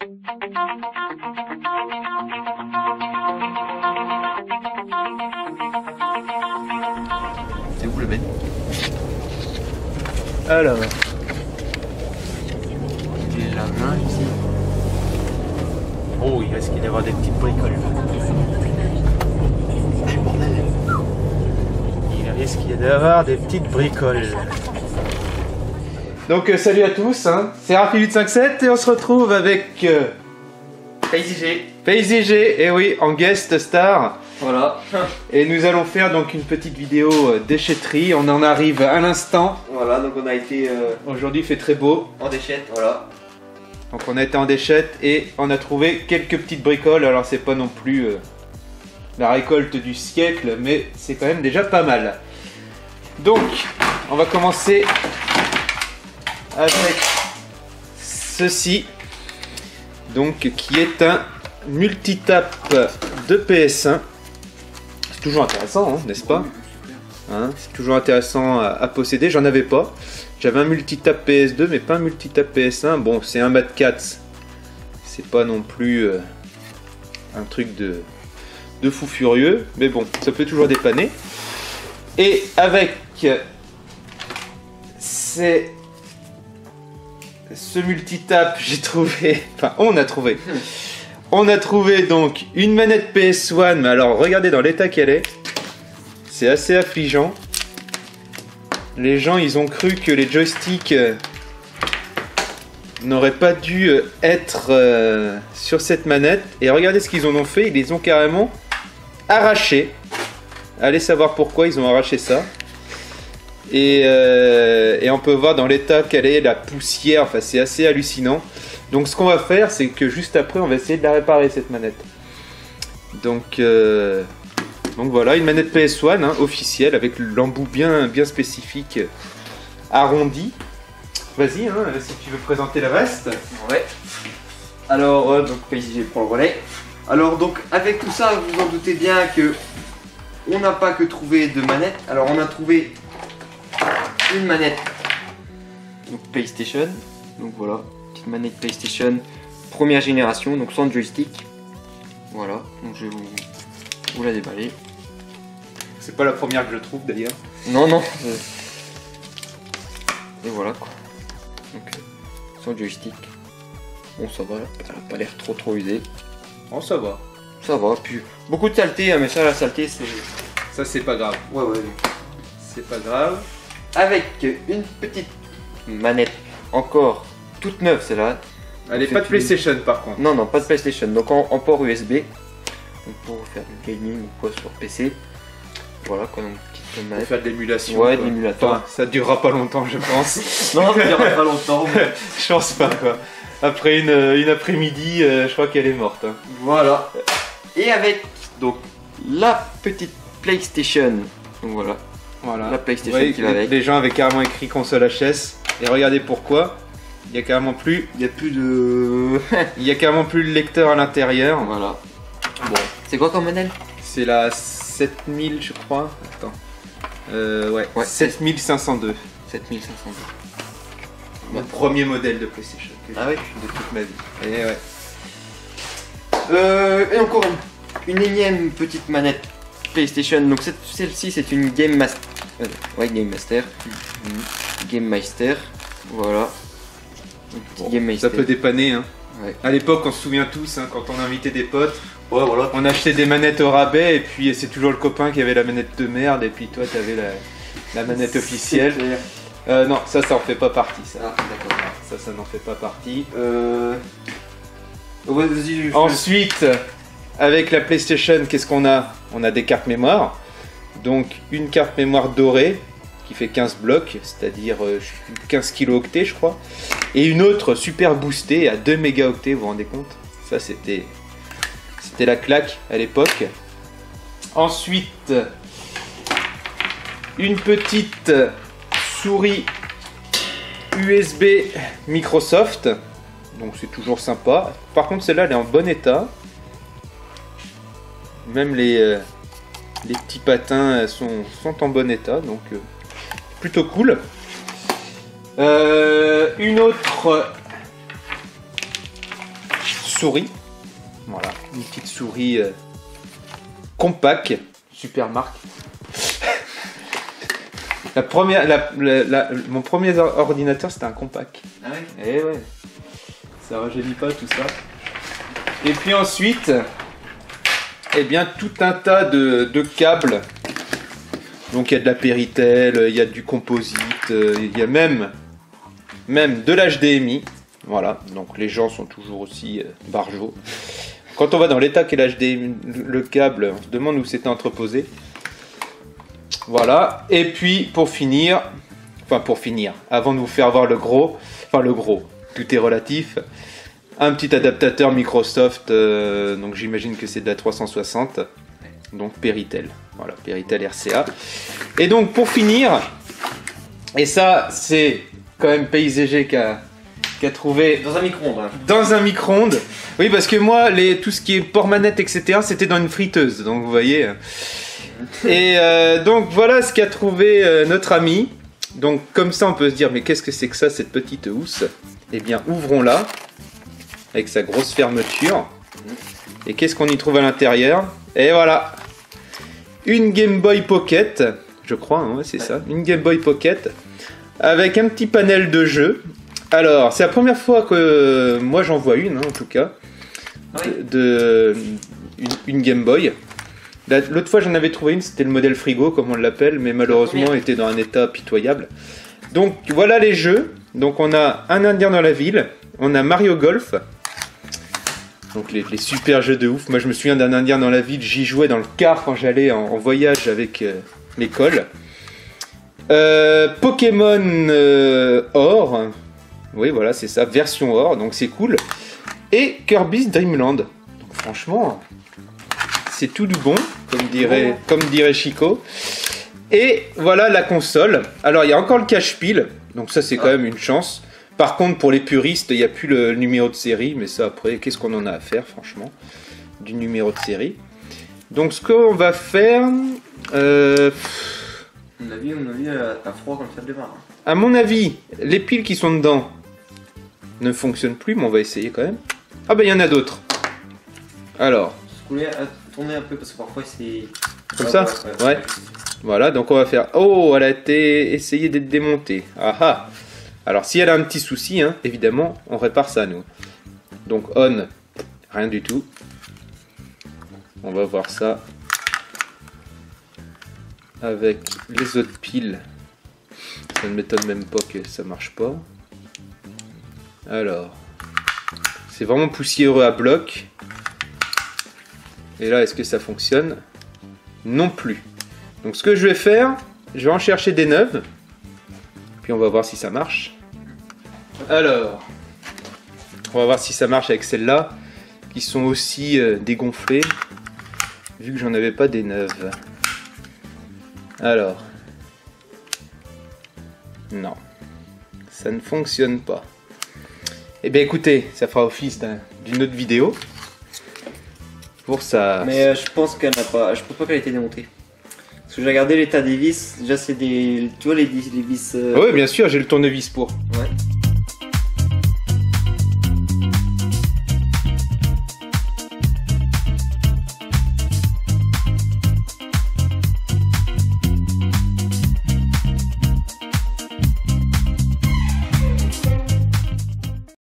C'est où le mec? Alors, J'ai la main ici. oh, il risque d'y avoir des petites bricoles. Il risque d'y avoir des petites bricoles. Donc salut à tous, hein. C'est Raphilut57 et on se retrouve avec FaZeG, et oui, en guest star. Voilà. Et nous allons faire donc une petite vidéo déchetterie, on en arrive à l'instant. Voilà, donc on a été Aujourd'hui il fait très beau. en déchette, voilà. Donc on a été en déchette et on a trouvé quelques petites bricoles. Alors c'est pas non plus la récolte du siècle, mais c'est quand même déjà pas mal. Donc on va commencer avec ceci, donc qui est un multitap de PS1. C'est toujours intéressant, hein, n'est-ce pas? Hein, c'est toujours intéressant à posséder. J'en avais pas. J'avais un multitap PS2 mais pas un multitap PS1. Bon, c'est un Mad Catz. C'est pas non plus un truc de fou furieux. Mais bon, ça peut toujours dépanner. Et avec ce multitap, j'ai trouvé... Enfin, on a trouvé. On a trouvé donc une manette PS1. Mais alors, regardez dans l'état qu'elle est. C'est assez affligeant. Les gens, ils ont cru que les joysticks n'auraient pas dû être sur cette manette. Et regardez ce qu'ils en ont fait. Ils les ont carrément arrachés. Allez savoir pourquoi ils ont arraché ça. Et on peut voir dans l'état qu'elle est, la poussière. Enfin, c'est assez hallucinant. Donc ce qu'on va faire, c'est que juste après, on va essayer de la réparer, cette manette. Donc voilà, une manette PS1 hein, officielle avec l'embout bien spécifique arrondi. Vas-y, hein, si tu veux présenter le reste. Ouais. Alors, donc FaZeG prend le relais. Alors donc avec tout ça, vous en doutez bien que on n'a pas que trouvé de manette. Alors on a trouvé une manette donc PlayStation. Donc voilà, petite manette PlayStation première génération, donc sans joystick. Voilà, donc je vais vous la déballer. C'est pas la première que je trouve d'ailleurs. Non. Et voilà quoi. Donc sans joystick. Bon ça va, elle a pas l'air trop usée. Oh, ça va. Ça va, puis beaucoup de saleté, hein, mais ça la saleté c'est... Ça, c'est pas grave. Ouais. C'est pas grave. Avec une petite manette encore toute neuve celle-là. Elle est pas de PlayStation par contre. Non, pas de PlayStation, donc en port USB. Donc pour faire du gaming ou quoi sur PC. Voilà quoi, donc petite Pour manette. faire de l'émulation. Ouais, quoi. de l'émulateur. Enfin, ça durera pas longtemps, je pense. Non, ça durera pas longtemps. Mais... Je pense pas quoi. Après une après-midi, je crois qu'elle est morte. Hein. Voilà. Et avec donc la petite PlayStation. Donc voilà. La PlayStation qui va avec. Les gens avaient carrément écrit console HS. Et regardez pourquoi. Il y a carrément plus. Il n'y a plus de. Il y a carrément plus le lecteur à l'intérieur. Voilà. Bon. C'est quoi comme modèle? C'est la 7000 je crois. Attends. Ouais. 7502. 7502. Mon premier modèle de PlayStation que j'ai eu de toute ma vie. Et ouais. Et encore une énième petite manette PlayStation. Donc celle-ci c'est une Game Master. Game Master. Game Master. Voilà. Bon, Game Master. ça peut dépanner. Hein. Ouais. À l'époque, on se souvient tous, hein, quand on invitait des potes, Ouais, voilà. on achetait des manettes au rabais et puis c'est toujours le copain qui avait la manette de merde et puis toi t'avais la manette officielle. Non, ça en fait pas partie. Ça, Ah, d'accord. ça n'en fait pas partie. Ouais, vas-y. Ensuite, avec la PlayStation, qu'est-ce qu'on a? On a des cartes mémoire. Donc une carte mémoire dorée qui fait 15 blocs, c'est-à-dire 15 kilo-octets je crois. Et une autre super boostée à 2 mégaoctets, vous vous rendez compte? Ça c'était la claque à l'époque. Ensuite, une petite souris USB Microsoft. Donc c'est toujours sympa. Par contre celle-là elle est en bon état. Même les petits patins sont en bon état. Donc plutôt cool. Une autre souris. Voilà, une petite souris compacte, super marque. Mon premier ordinateur c'était un compact. Ah ouais. Eh ouais, ça rajeunit pas tout ça. Et puis ensuite, eh bien tout un tas de câbles. Donc il y a de la Péritel, il y a du composite, il y a même de l'HDMI. Voilà, donc les gens sont toujours aussi barjots. Quand on va dans l'état qu'est l'HDMI, le câble, on se demande où c'était entreposé. Voilà, et puis pour finir, avant de vous faire voir le gros, tout est relatif, un petit adaptateur Microsoft, donc j'imagine que c'est de la 360, donc Péritel, voilà, Péritel RCA. Et donc pour finir, et ça c'est quand même PaySG qui a trouvé... Dans un micro-ondes. Hein. Dans un micro-ondes, oui parce que moi, tout ce qui est port manette, etc., c'était dans une friteuse, donc vous voyez... Et donc voilà ce qu'a trouvé notre ami. Donc comme ça on peut se dire mais qu'est-ce que c'est que ça cette petite housse? Eh bien ouvrons-la avec sa grosse fermeture. Et qu'est-ce qu'on y trouve à l'intérieur? Et voilà, une Game Boy Pocket, je crois, hein, c'est ça, une Game Boy Pocket avec un petit panel de jeux. Alors c'est la première fois que moi j'en vois une, hein, en tout cas, une Game Boy. L'autre fois j'en avais trouvé une, c'était le modèle frigo comme on l'appelle, mais malheureusement était dans un état pitoyable. Donc voilà les jeux. Donc on a un Indien dans la ville, on a Mario Golf. Donc les super jeux de ouf. Moi je me souviens d'un Indien dans la ville, j'y jouais dans le car quand j'allais en voyage avec l'école. Pokémon Or. Oui voilà c'est ça, version Or, donc c'est cool. Et Kirby's Dream Land. Donc franchement... c'est tout du bon, comme dirait Chico. Et voilà la console. Alors il y a encore le cache-pile, donc ça c'est quand même une chance. Par contre pour les puristes, il n'y a plus le numéro de série, mais ça après, qu'est-ce qu'on en a à faire franchement, du numéro de série. Donc ce qu'on va faire... On a vu à froid comme ça démarre. À mon avis, les piles qui sont dedans ne fonctionnent plus, mais on va essayer quand même. Ah bah il y en a d'autres. Alors... tourner un peu parce que parfois c'est... Comme ça? Ouais. Voilà, donc on va faire... Oh, elle a été essayée d'être démontée. Ah ah. Alors si elle a un petit souci, hein, évidemment, on répare ça nous. Donc on, rien du tout. On va voir ça avec les autres piles. Ça ne m'étonne même pas que ça marche pas. Alors, c'est vraiment poussiéreux à bloc. Et là, est-ce que ça fonctionne? Non plus. Donc ce que je vais faire, je vais en chercher des neuves. Puis on va voir si ça marche. Alors, on va voir si ça marche avec celles-là, qui sont aussi dégonflées, vu que j'en avais pas des neuves. Alors, non, ça ne fonctionne pas. Eh bien écoutez, ça fera office d'une autre vidéo. Pour ça. Mais je pense qu'elle n'a pas. Je pense pas qu'elle a été démontée. Parce que j'ai regardé l'état des vis. Déjà c'est des. Tu vois les vis. Oui bien sûr, j'ai le tournevis pour. Ouais.